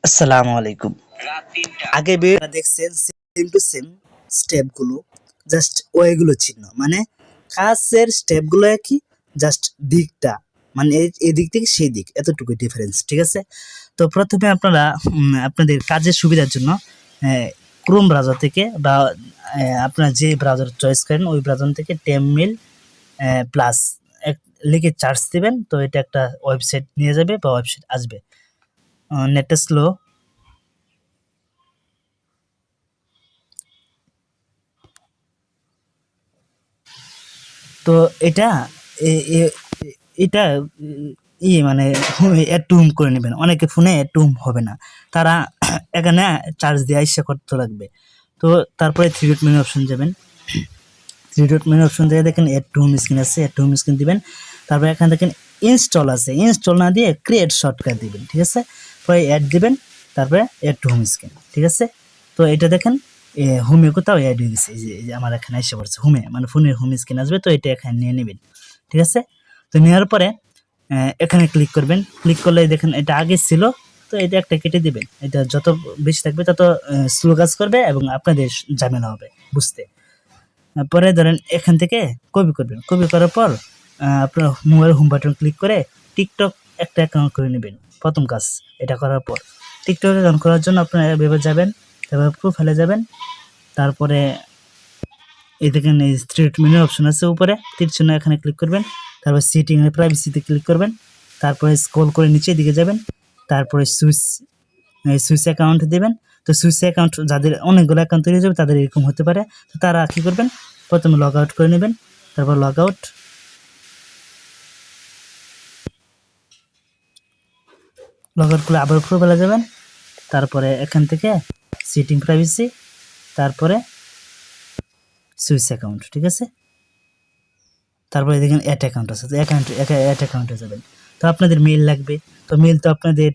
আসসালামু আলাইকুম। আগে দেখছেন সেম টু সেম স্টেপ গুলো, জাস্ট ওয়েগুলো ছিল, মানে কাজের স্টেপ গুলো একই, জাস্ট দিকটা, মানে এই দিক থেকে সেই দিক এতটুকু ডিফারেন্স, ঠিক আছে? তো প্রথমে আপনারা আপনাদের কাজের সুবিধার জন্য ক্রোম ব্রাউজার থেকে বা আপনারা যে ব্রাউজার চয়েস করেন ওই ব্রাউজার থেকে টেমমেল প্লাস লিখে চার্জ দিবেন, তো এটা একটা ওয়েবসাইট নিয়ে যাবে বা ওয়েবসাইট আসবে। নেটটা স্লো। তো এটা এ- এ- এটা মানে অ্যাড টু হোম করে নেবেন। অনেকে ফোনে অ্যাড টু হোম হবে না, তারা এখানে চার্জ দিয়ে ইচ্ছা করতে লাগবে। তো তারপরে থ্রি ডট মেনু অপশন যাবেন। থ্রি ডট মেনু অপশন দিয়ে দেখেন অ্যাড টু হোম স্ক্রিন আছে, অ্যাড টু হোম স্ক্রিন দিবেন। তারপরে এখানে দেখেন ইনস্টল আছে, ইনস্টল না দিয়ে ক্রিয়েট শর্টকাট দিবেন, ঠিক আছে? পরে অ্যাড দিবেন, তারপরে অ্যাড টু হোম স্ক্রিন, ঠিক আছে? তো এটা দেখেন হোমে কোথাও অ্যাড হয়ে গেছে, এই যে আমার এখানে এসে পড়ছে হোমে, মানে ফোনের হোম স্ক্রিন আসবে, তো এটা এখানে নিয়ে নেবেন, ঠিক আছে? তো নেওয়ার পরে এখানে ক্লিক করবেন। ক্লিক করলে দেখেন এটা আগে ছিল, তো এটা একটা কেটে দিবেন। এটা যত বেশি থাকবে তত স্লো কাজ করবে এবং আপনাদের ঝামেলা হবে বুঝতে। পরে ধরেন এখান থেকে কপি করবেন, কপি করার পর আপনার মোবাইল হোম বাটন ক্লিক করে টিকটক একটা অ্যাকাউন্ট করে নেবেন। প্রথম কাজ এটা করার পর টিকটক অ্যাকাউন্ট করার জন্য আপনারা এভাবে যাবেন, তারপর প্রোফাইলে যাবেন, তারপরে এই দেখেন এই স্ট্রিট মেনু অপশন আছে উপরে তীর চিহ্ন, এখানে ক্লিক করবেন। তারপর সেটিং এ প্রাইভেসিতে ক্লিক করবেন। তারপরে স্ক্রল করে নিচের দিকে যাবেন, তারপরে সুইচ অ্যাকাউন্ট দিবেন। তো সুইচ অ্যাকাউন্ট যাদের অনেকগুলো অ্যাকাউন্ট তৈরি হয়ে যাবে তাদের এরকম হতে পারে, তো তারা কি করবেন, প্রথমে লগ আউট করে নেবেন। তারপর লগ আউট করে আবার প্রোফাইলে যাবেন। তারপরে এখান থেকে সেটিং প্রাইভেসি, তারপরে সুইচ অ্যাকাউন্ট, ঠিক আছে? তারপরে দেখেন অ্যাড অ্যাকাউন্ট আছে, তো অ্যাড অ্যাকাউন্টে যাবেন। তো আপনাদের মেইল লাগবে, তো মেইল তো আপনাদের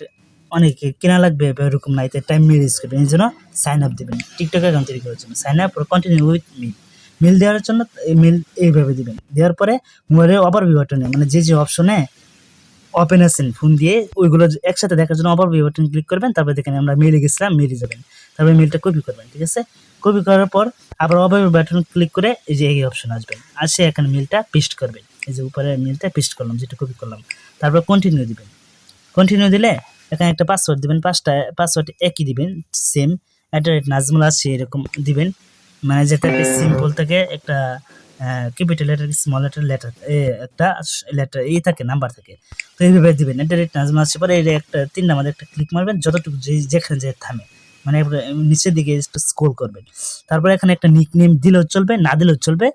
অনেকে কেনা লাগবে বা এরকম নাই, তাই টাইম মেল ইউজ করবেন। এই জন্য সাইন আপ দেবেন টিকটক অ্যাকাউন্ট তৈরি করার জন্য। Sign up continue with mail, mail দেওয়ার জন্য মেল এইভাবে দিবেন। দেওয়ার পরে মোবাইলের ওভারভিউ বাটনে, মানে যে অপশনে ওপেন আছেন ফোন দিয়ে ওইগুলো একসাথে দেখার জন্য ওভারভিউ বাটন ক্লিক করবেন। তারপরে দেখেন আমরা মেলে গেছিলাম, মেলে যাবেন। তারপরে মেলটা কপি করবেন, ঠিক আছে? কপি করার পর আবার ওভারভিউ বাটন ক্লিক করে এই যে এই অপশন আসবেন, আসে এখানে মেলটা পেস্ট করবেন। এই যে উপরে মেলটা পেস্ট করলাম যেটা কপি করলাম। তারপর কন্টিনিউ দিবেন। কন্টিনিউ দিলে এখানে একটা পাসওয়ার্ড দিবেন, পাসওয়ার্ড একই দিবেন, সেম @নাজমুল আছে এরকম দিবেন, মানে যেটা সিম্পল থাকে, একটা ক্যাপিটাল লেটার স্মল লেটার একটা লেটার থাকে, নাম্বার থাকে। তো এইভাবে দিবেন @নাজমুল আছে। পরে এই একটা 3 নাম্বার একটা ক্লিক মারবেন, যতটুকু যেখানে যে থামে, মানে নিচের দিকে একটু স্ক্রল করবেন। তারপরে এখানে একটা নিকনেম দিলেও চলবে, না দিলেও চলবে,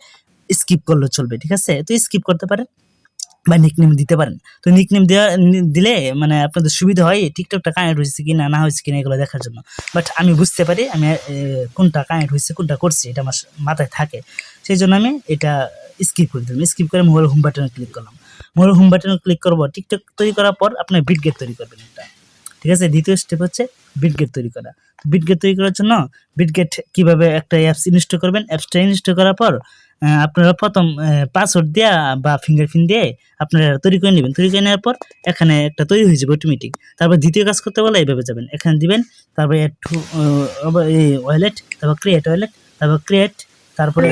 স্কিপ করলেও চলবে, ঠিক আছে? তো স্কিপ করতে পারেন বা নিকনেম দিতে পারেন। তো নিকনেম দিলে মানে আপনাদের সুবিধা হয় টিকটকটা কানেক্ট হয়েছে কি না হয়েছে কিনা এগুলো দেখার জন্য। বাট আমি বুঝতে পারি আমি কোনটা কানেক্ট হয়েছে কোনটা করছি এটা আমার মাথায় থাকে, সেই জন্য আমি এটা স্কিপ করে দিলাম। স্কিপ করে মোবাইল হোম বাটনে ক্লিক করলাম। মোবাইল হোম বাটনে ক্লিক করবো, টিকটক তৈরি করার পর আপনার বিটগেট তৈরি করবেন একটা, ঠিক আছে? দ্বিতীয় স্টেপ হচ্ছে বিটগেট তৈরি করা। বিটগেট তৈরি করার জন্য বিটগেট কিভাবে একটা অ্যাপস ইনস্টল করবেন, অ্যাপসটা ইনস্টল করার পর আপনারা প্রথম পাসওয়ার্ড দেওয়া বা ফিঙ্গারপ্রিন্ট দিয়ে আপনারা তৈরি করে নেবেন। তৈরি করে নেওয়ার পর এখানে একটা তৈরি হয়ে যাবে অটোমেটিক। তারপর দ্বিতীয় কাজ করতে বলে এইভাবে যাবেন, এখানে দিবেন, তারপরে একটু এই ওয়ালেট, তারপর ক্রিয়েট ওয়ালেট, তারপর ক্রিয়েট, তারপরে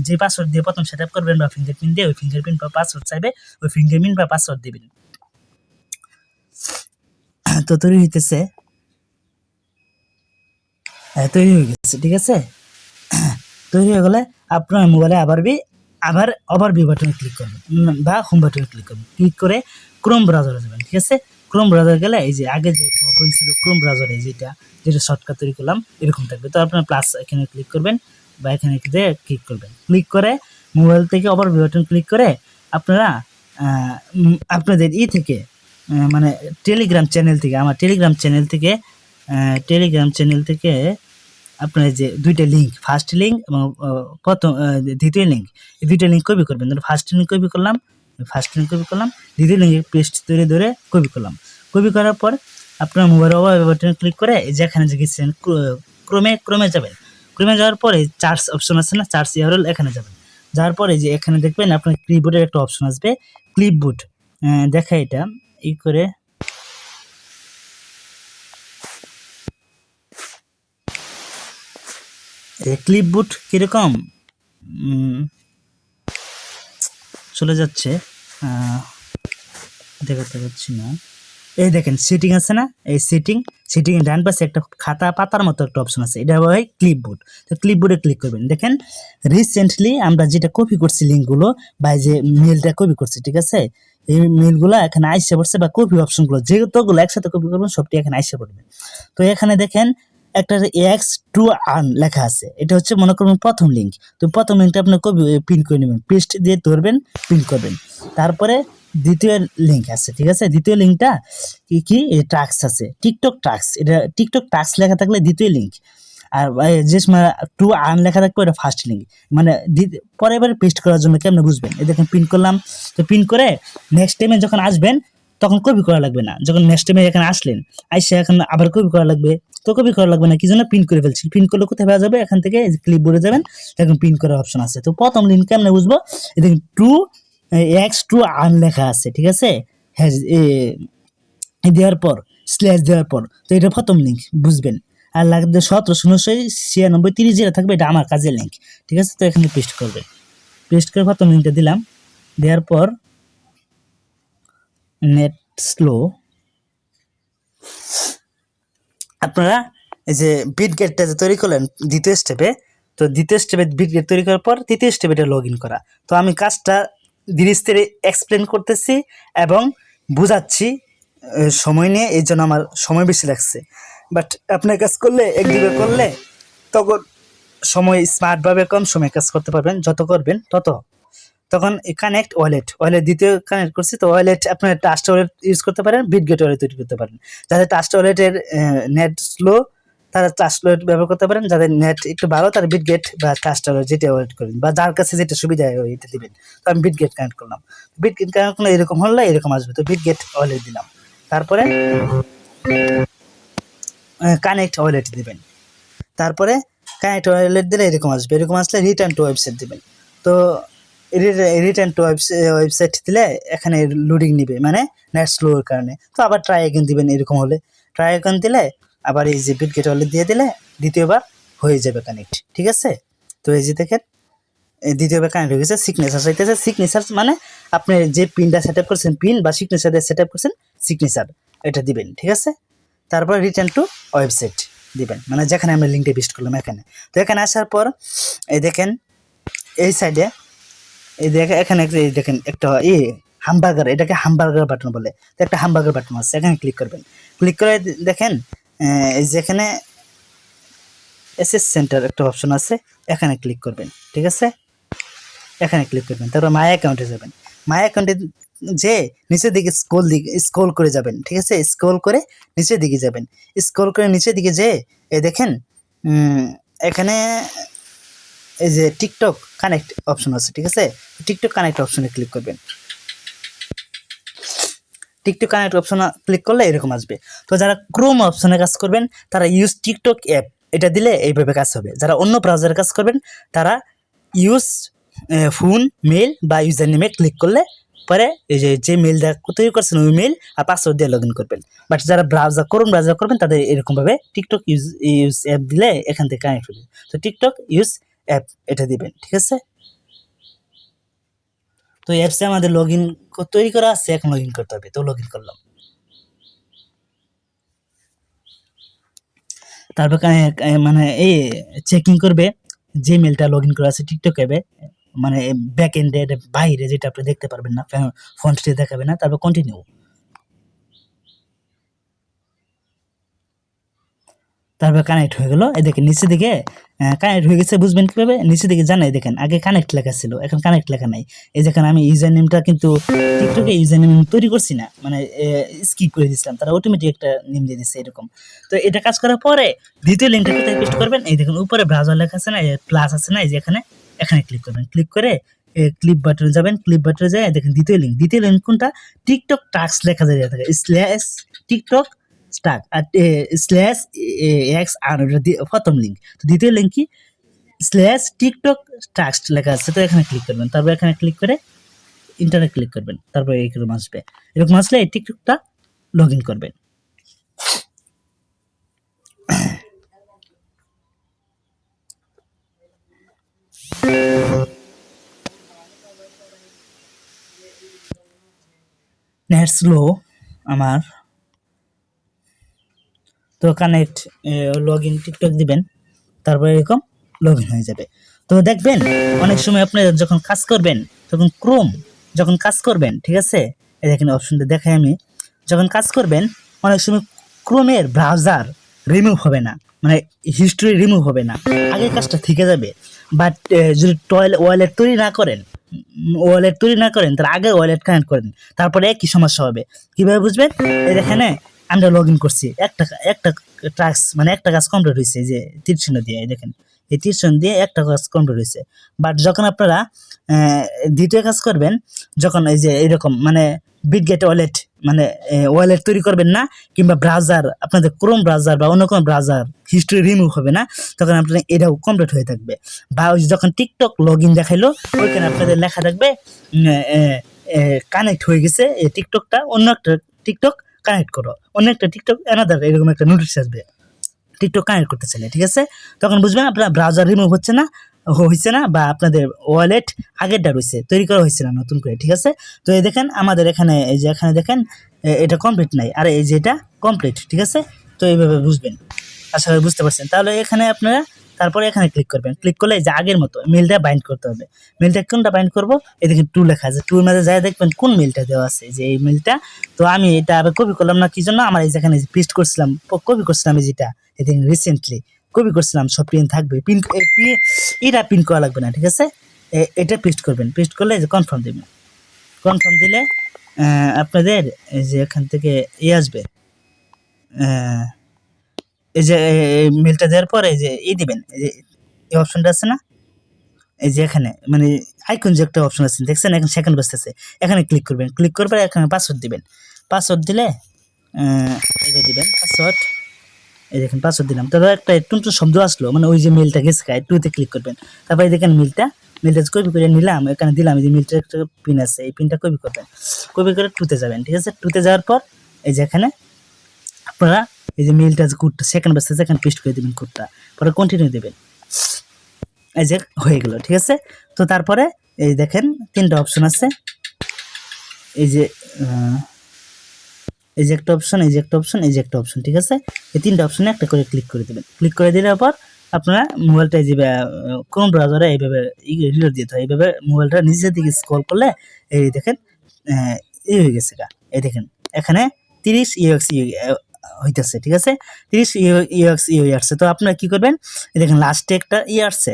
যে পাসওয়ার্ড দিয়ে প্রথম সেট আপ করবেন বা ফিঙ্গারপ্রিন্ট দিয়ে ওই ফিঙ্গারপ্রিন্ট বা পাসওয়ার্ড চাইবে, ওই ফিঙ্গারপ্রিন্ট বা পাসওয়ার্ড দিবেন। তো তৈরি হইতেছে, তৈরি হয়ে গেছে, ঠিক আছে? তৈরি হয়ে গেলে আপনার মোবাইলে আবার ওভারভিউ বাটনে ক্লিক করবেন বা হোম বাটনে ক্লিক করবেন। ক্লিক করে ক্রোম ব্রাউজারে যাবেন, ঠিক আছে? ক্রোম ব্রাউজারে গেলে এই যে আগে যে ওপেন ছিল ক্রোম ব্রাউজারে, যেটা শর্টকাট তৈরি করলাম এরকম থাকবে। তো আপনার প্লাস এখানে ক্লিক করবেন বা এখানে ক্লিক করবেন। ক্লিক করে মোবাইল থেকে ওভারভিউ বাটন ক্লিক করে আপনারা আপনাদের থেকে মানে টেলিগ্রাম চ্যানেল থেকে, আমার টেলিগ্রাম চ্যানেল থেকে আপনার যে দুইটা লিঙ্ক, ফার্স্ট লিঙ্ক এবং প্রথম দ্বিতীয় লিঙ্ক, এই দুইটা লিঙ্ক কপি করবেন। ধরুন ফার্স্ট লিঙ্ক কপি করলাম, দ্বিতীয় লিঙ্কে পেস্ট ধরে কপি করলাম। কপি করার পর আপনার মোবাইল বাটনে ক্লিক করে যেখানে যে গেছেন ক্রমে যাবেন। ক্রমে যাওয়ার পরে চার্জ অপশন আছে না, চার্জ ইউআরএল, এখানে যাবেন। যাওয়ার পরে যে এখানে দেখবেন আপনার ক্লিপবোর্ডের একটা অপশন আসবে, ক্লিপবোর্ড দেখা এটা করে ক্লিপবোর্ড কিরকম চলে যাচ্ছে, দেখাতে পাচ্ছি না। এই দেখেন সেটিং আছে না, এই সেটিং এর ডান পাশে একটা খাতা পাতার মতো একটা অপশন আছে, এটা হয় ক্লিপবোর্ড। তো ক্লিপবোর্ডে ক্লিক করবেন। দেখেন রিসেন্টলি আমরা যেটা কপি করছি লিঙ্কগুলো বা এই যে মেলটা কপি করছি, ঠিক আছে, এই মেলগুলো এখানে আইসা পড়ছে বা কপি অপশনগুলো যেগুলো একসাথে কপি করবেন সবটি এখানে আইসা পড়বে। তো এখানে দেখেন একটা এক্স টু আর্ন লেখা আছে, এটা হচ্ছে মনে করুন প্রথম লিঙ্ক। তো প্রথম লিঙ্কটা আপনি কপি প্রিন্ট করে নেবেন, পেস্ট দিয়ে ধরবেন, প্রিন্ট করবেন। তারপরে দ্বিতীয় লিঙ্ক আছে, ঠিক আছে, দ্বিতীয় লিঙ্কটা কি টাক্স আছে, টিকটক টাক্স, এটা টিকটক টাক্স লেখা থাকলে দ্বিতীয় লিঙ্ক। আর যে টু আর্ন লেখা থাকবে ওটা ফার্স্ট লিঙ্ক। মানে পরে এবার পেস্ট করার জন্য কেমন বুঝবেন, এই দেখেন প্রিন্ট করলাম। তো প্রিন্ট করে নেক্সট টাইমে যখন আসবেন তখন কপি করা লাগবে না, যখন নেক্সট টাইমে এখানে আসলেন আইসা এখন আবার কপি করা লাগবে, তো কপি করা লাগবে না, কি জন্য প্রিন্ট করে ফেলছি। প্রিন্ট করলে কোথায় পাওয়া যাবে, এখান থেকে ক্লিপ বোর্ডে যাবেন, এখন প্রিন্ট করার অপশন আছে। তো প্রথম লিঙ্ক কেমনে বুঝবো, এই দেখেন এক্স টু আর্ন লেখা আছে, ঠিক আছে, হ্যাঁ দেওয়ার পর স্ল্যাশ দেওয়ার পর, তো এটা প্রথম লিঙ্ক বুঝবেন। আর লাগবে 1796 যেটা থাকবে এটা আমার কাজের লিঙ্ক, ঠিক আছে। তো এখানে পেস্ট করবেন, পেস্ট করে প্রথম লিঙ্কটা দিলাম, দেওয়ার পর নেট স্লো, আপনারা এই যে বিট গেটটা যে তৈরি করলেন দ্বিতীয় স্টেপে, তো দ্বিতীয় স্টেপে বিট গেট তৈরি করার পর তৃতীয় স্টেপে এটা লগ ইন করা। তো আমি কাজটা ধীরে স্থিরে এক্সপ্লেন করতেছি এবং বুঝাচ্ছি সময় নিয়ে, এই জন্য আমার সময় বেশি লাগছে। বাট আপনার কাজ করলে একদিকে করলে তখন সময় স্মার্টভাবে কম সময় কাজ করতে পারবেন, যত করবেন তত। তখন কানেক্ট ওয়ালেট দ্বিতীয় কানেক্ট করছি, তো ওয়ালেট আপনার ট্রাস্ট ওয়ালেট ইউজ করতে পারেন, বিটগেট ওয়ালেট তৈরি করতে পারেন। যাদের ট্রাস্ট ওয়ালেটের নেট স্লো তারা ট্রাস্ট ওয়ালেট ব্যবহার করতে পারেন, যাদের নেট একটু ভালো তারা বিটগেট বা ট্রাস্ট ওয়ালেট যেটা ওয়ালেট করেন বা যার কাছে যেটা সুবিধা হয় ওইটা দিবেন। তো আমি বিটগেট কানেক্ট করলাম, বিটগেট কানেক্ট করলে এরকম হলে এরকম আসবে, তো বিটগেট ওয়ালেট দিলাম। তারপরে কানেক্ট ওয়ালেট দিবেন, তারপরে কানেক্ট ওয়ালেট দিলে এরকম আসবে, এরকম আসলে রিটার্ন টু ওয়েবসাইট দিবেন। তো রিটার্ন টু ওয়েবসাইট দিলে এখানে লোডিং নিবে, মানে নেট স্লোর কারণে। তো আবার ট্রাই এগেন দিবেন, এরকম হলে ট্রাই এগেন দিলে আবার এই যে বিটগেট ওয়ালেট দিয়ে দিলে দ্বিতীয়বার হয়ে যাবে কানেক্ট, ঠিক আছে। তো এই যে দেখেন দ্বিতীয়বার কানেক্ট হয়ে গেছে। সিগনেচার চাইতেছে, সিগনেচার মানে আপনি যে পিনটা সেট আপ করছেন, পিন বা সিগনেচার দিয়ে সেট আপ করছেন, সিগনেচার এটা দিবেন, ঠিক আছে। তারপর রিটার্ন টু ওয়েবসাইট দিবেন, মানে যেখানে আমরা লিঙ্কটা পেস্ট করলাম এখানে। তো এখানে আসার পর এই দেখেন এই সাইডে এই দেখেন এখানে এই দেখেন একটা হামবার্গার, এটাকে হামবার্গার বাটন বলে। তো একটা হামবার্গার বাটন আছে, এখানে ক্লিক করবেন। ক্লিক করে দেখেন এই যেখানে এসএস সেন্টার একটা অপশন আছে, এখানে ক্লিক করবেন, ঠিক আছে, এখানে ক্লিক করবেন। তারপর মাই অ্যাকাউন্টে যাবেন, মাই অ্যাকাউন্টে যে নিচের দিকে স্ক্রল করে যাবেন, ঠিক আছে, স্ক্রল করে নিচের দিকে যাবেন। স্ক্রল করে নিচের দিকে যে এই দেখেন এখানে এই যে টিকটক কানেক্ট অপশন আছে, ঠিক আছে, টিকটক কানেক্ট অপশনে ক্লিক করবেন। টিকটক কানেক্ট অপশনে ক্লিক করলে এরকম আসবে। তো যারা ক্রোম অপশনে কাজ করবেন তারা ইউজ টিকটক অ্যাপ, এটা দিলে এইভাবে কাজ হবে। যারা অন্য ব্রাউজারে কাজ করবেন তারা ইউজ ফোন মেল বা ইউজার নেমে ক্লিক করলে পরে এই যে মেলটা তৈরি করছেন ওই মেল আর পাসওয়ার্ড দিয়ে লগ ইন করবেন। বাট যারা ক্রোম ব্রাউজার করবেন তাদের এরকমভাবে টিকটক ইউজ অ্যাপ দিলে এখান থেকে কানেক্ট হবে। তো টিকটক ইউজ অ্যাপ এটা দিবেন, ঠিক আছে। তো অ্যাপসে আমাদের লগ ইন তৈরি করা আছে, এখন লগ ইন করতে হবে। তো লগ ইন করলাম, তারপর মানে এই চেকিং করবে যে মেলটা লগ ইন করা আছে টিকটক অ্যাপে, মানে ব্যাক এন্ডের বাইরে যেটা আপনি দেখতে পারবেন না, ফন্টে দেখাবে না। তারপর কন্টিনিউ, তারপর কানেক্ট হয়ে গেল। এই দেখেন নিচে দিকে কানেক্ট হয়ে গেছে, বুঝবেন কিভাবে, নিচে দিকে জানাই দেখেন আগে কানেক্ট লেখা ছিল, এখন কানেক্ট লেখা নাই। এই দেখেন আমি ইউজার নেমটা কিন্তু টিকটকে ইউজার নেম তৈরি করছি না, মানে স্কিপ করে দিয়েছিলাম, তারা অটোমেটিক একটা নেম দিয়ে দিচ্ছে এরকম। তো এটা কাজ করার পরে দ্বিতীয় লিঙ্কটা কোথায় পেস্ট করবেন, এই দেখেন উপরে ব্রাউজার লেখা আছে না, প্লাস আছে না, এই যে এখানে ক্লিক করবেন। ক্লিক করে ক্লিপ বাটনে যাবেন, ক্লিপ বাটনে যায় দেখেন দ্বিতীয় লিঙ্ক কোনটা, টিকটক টাস্ক লেখা যায় থাকে স্ল্যাশ টিকটক স্টাক আর স্ল্যাশ এক্স আর প্রথম লিঙ্ক। তো দ্বিতীয় লিঙ্ক কি স্ল্যাশ টিকটক টাস্ক লেখা আছে, তো এখানে ক্লিক করবেন। তারপর এখানে ক্লিক করে ইন্টারনেট ক্লিক করবেন, তারপর এরকম আসবে। এরকম আসলে এই টিকটকটা লগ ইন করবেন। নেট স্লো আমার। তো কানেক্ট লগ ইন টিকটক দিবেন, তারপরে এরকম লগ ইন হয়ে যাবে। তো দেখবেন অনেক সময় আপনি যখন কাজ করবেন তখন ক্রোম যখন কাজ করবেন, ঠিক আছে, এই দেখেন অপশনটা দেখাই আমি। যখন কাজ করবেন অনেক সময় ক্রোমের ব্রাউজার রিমুভ হবে না, মানে হিস্ট্রি রিমুভ হবে না, আগের কাজটা থেকে যাবে। বাট যদি ওয়ালেট তৈরি না করেন, তার আগে ওয়ালেট কানেক্ট করেন, তারপরে কি সমস্যা হবে কিভাবে বুঝবেন? এই দেখেন আমরা লগ ইন করছি, একটা টাস্ক মানে একটা কাজ কমপ্লিট হয়েছে, যে তীর চিহ্ন দিয়ে, এই দেখেন এই তীর চিহ্ন দিয়ে একটা কাজ কমপ্লিট হয়েছে। বাট যখন আপনারা দ্বিতীয় কাজ করবেন, যখন এই যে এরকম মানে বিটগেট ওয়ালেট মানে ওয়ালেট তৈরি করবেন না, কিংবা ব্রাউজার আপনাদের ক্রোম ব্রাউজার বা অন্য কোনো ব্রাউজার হিস্ট্রি রিমুভ হবে না, তখন আপনার এটাও কমপ্লিট হয়ে থাকবে। বা ওই যখন টিকটক লগ ইন দেখাইলো ওইখানে আপনাদের লেখা থাকবে কানেক্ট হয়ে গেছে এই টিকটকটা, অন্য একটা টিকটক কানেক্ট করো, অন্য একটা টিকটক অ্যানাদার, এরকম একটা নোটিশ আসবে টিকটক কানেক্ট করতে চাইলে, ঠিক আছে। তখন বুঝবেন আপনার ব্রাউজার রিমুভ হচ্ছে না, বা আপনাদের ওয়ালেট আগেরটা রয়েছে, তৈরি করা হয়েছে না নতুন করে, ঠিক আছে। তো এই দেখেন আমাদের এখানে, এই যে এখানে দেখেন এটা কমপ্লিট নাই, আর এই যে এটা কমপ্লিট, ঠিক আছে। তো এইভাবে বুঝবেন, আশা করি বুঝতে পারছেন। তাহলে এখানে আপনারা তারপরে এখানে ক্লিক করবেন, ক্লিক করলে এই যে আগের মতো মেলটা বাইন্ড করতে হবে। মেলটা কোনটা বাইন্ড করবো, এই দেখেন টু লেখা আছে, টুর মধ্যে যাই দেখবেন কোন মেলটা দেওয়া আছে, যে এই মেলটা। তো আমি এটা আবার কপি করলাম না, কি জন্য, আমার এই যেখানে পেস্ট করছিলাম, কপি করছিলাম, এই যেটা এই দেখেন রিসেন্টলি কপি করছিলাম, সব প্রিন্ট থাকবে, এটা প্রিন্ট করা লাগবে না, ঠিক আছে। এটা পেস্ট করবেন, পেস্ট করলে এই যে কনফার্ম দেবেন, কনফার্ম দিলে আপনাদের এই যে এখান থেকে আসবে, এই যে মেলটা দেওয়ার পর এই যে দিবেন, এই যে এই অপশনটা আছে না, এই যে এখানে মানে আইকন যে একটা অপশন আছে দেখছেন, এখন সেকেন্ড বসতেছে, এখানে ক্লিক করবেন, ক্লিক করবে এখানে পাসওয়ার্ড দিবেন, পাসওয়ার্ড দিলে এটা দিবেন পাসওয়ার্ড, এই দেখেন পাসওয়ার্ড দিলাম, তবে একটা টুনটুন শব্দ আসলো, মানে ওই যে মেলটা গেছে গায়ে, টুতে ক্লিক করবেন, তারপরে দেখেন মেলটা কপি করে নিলাম, এখানে দিলাম, এই যে মেলটার একটা পিন আছে, এই পিনটা কপি করবেন, কপি করে টুতে যাবেন, ঠিক আছে। টুতে যাওয়ার পর এই যে এখানে আপনারা এই যে মেলটা যে কোডটা সেকেন্ড বাসতে এখানে পেস্ট করে দিবেন কোডটা, পরে কন্টিনিউ দিবেন, এই যে হয়ে গেল, ঠিক আছে। তো তারপরে এই দেখেন তিনটা অপশন আছে, এই যে এই যে একটা অপশন, এই যে একটা অপশন, এই যে একটা অপশন, ঠিক আছে। এই তিনটা অপশনে একটা করে ক্লিক করে দেবেন, ক্লিক করে দিলে পর আপনারা মোবাইলটা যে কোন ব্রাউজারে এইভাবে রিলোড দিতে হয়, এইভাবে মোবাইলটা নিচের দিকে স্ক্রল করলে এই দেখেন এই হয়ে গেছে গা, এই দেখেন এখানে 30 ইউএক্স হইতেছে, ঠিক আছে, 30 ইউএক্স আসছে। তো আপনারা কি করবেন, এই দেখেন লাস্টে একটা আসছে,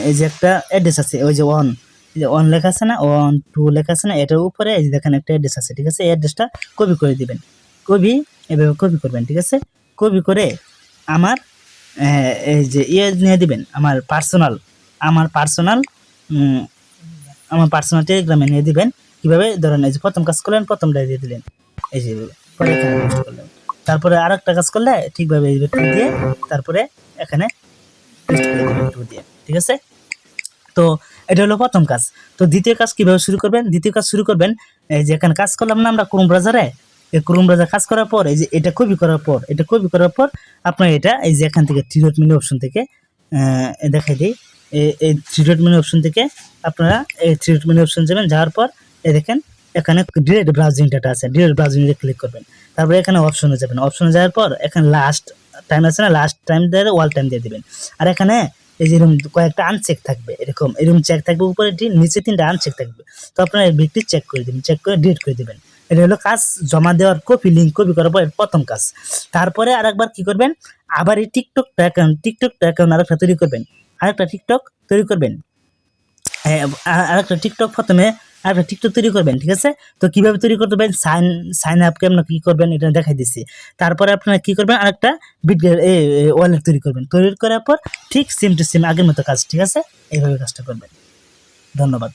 এই যে একটা অ্যাড্রেস আছে, ওই যে অন লেখা আছে না, 1 2 লেখা আছে না, এটার উপরে এই যে দেখেন একটা অ্যাড্রেস আছে, ঠিক আছে। এই অ্যাড্রেসটা কপি করে দিবেন, এভাবে কপি করবেন, ঠিক আছে। কপি করে আমার এই যে নিয়ে দিবেন, আমার পার্সোনাল টেলিগ্রামে নিয়ে দিবেন। কিভাবে ধরেন এই যে প্রথম কাজ করলেন, প্রথমটা দিয়ে দিলেন, এই যে পরে এখানে পোস্ট করলেন, তারপরে আরেকটা কাজ করলে ঠিকভাবে এই টু দিয়ে তারপরে এখানে পেস্ট করে দিবেন টু দিয়ে, ঠিক আছে। তো এটা হলো প্রথম কাজ। তো দ্বিতীয় কাজ কিভাবে শুরু করবেন, দ্বিতীয় কাজ শুরু করবেন এই যে এখানে কাজ করলাম না আমরা ক্রোম ব্রাউজারে, এই ক্রোম ব্রাউজার কাজ করার পর এই যে এটা কপি করার পর আপনার এটা এই যে এখান থেকে থ্রি ডট মেনু অপশন থেকে দেখাই দিই, এই থ্রি ডট মেনু অপশন থেকে আপনারা এই থ্রি ডট মেনু অপশন যাবেন, যাওয়ার পর এই দেখেন এখানে ডিরেক্ট ব্রাউজিং ডাটা আছে, ডিরেক্ট ব্রাউজিং এ ক্লিক করবেন, তারপরে এখানে অপশনে যাবেন, অপশনে যাওয়ার পর এখানে লাস্ট টাইম আছে না, লাস্ট টাইম দিয়ে অল টাইম দিয়ে দিবেন। আর এখানে এই যে এরকম কয়েকটা আনচেক থাকবে, এরকম চেক থাকবে উপরে, নিচে তিনটা আনচেক থাকবে। তো আপনারা এই বিটটি চেক করে দিবেন, চেক করে ডিলিট করে দিবেন। এটা হলো কাজ জমা দেওয়ার লিঙ্ক কপি করার পর প্রথম কাজ। তারপরে আরেকবার কি করবেন, আবার এই টিকটকটা অ্যাকাউন্ট আরেকটা তৈরি করবেন, আরেকটা টিকটক তৈরি করবেন, আরেকটা টিকটক প্রথমে আরেকটা টিকটক তৈরি করবেন, ঠিক আছে। তো কিভাবে তৈরি করতে পারেন, সাইন আপ কেমন কি করবেন এটা দেখাই দিচ্ছি। তারপরে আপনারা কি করবেন, আরেকটা ওয়ালেট তৈরি করবেন, তৈরি করার পর ঠিক সেম টু সেম আগের মতো কাজ, ঠিক আছে, এইভাবে কাজটা করবেন। ধন্যবাদ।